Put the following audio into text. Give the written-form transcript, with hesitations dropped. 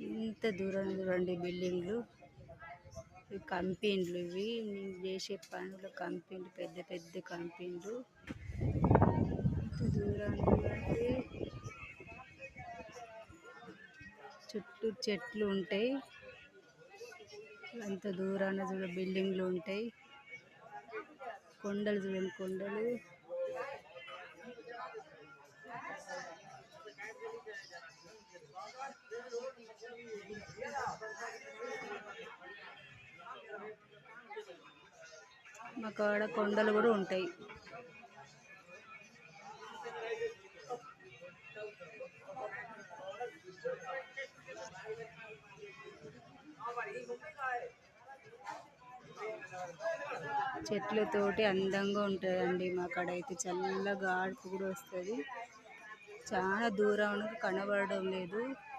ఇంత దూరం చూడండి బిల్డింగ్లు. ఇవి కంపెనీలు, ఇవి నేను చేసే పనులు కంపెనీలు, పెద్ద పెద్ద కంపెనీలు. ఇంత దూరం చూడండి. చుట్టూ చెట్లు ఉంటాయి. అంత దూరాన చూడ బిల్డింగ్లు ఉంటాయి. కొండలు చూడండి, కొండలు. మా కాడ కొండలు కూడా ఉంటాయి. చెట్లతోటి అందంగా ఉంటుందండి. మా కాడ అయితే చల్లగా గాడుపు కూడా వస్తుంది. చాలా దూరం కనబడడం లేదు.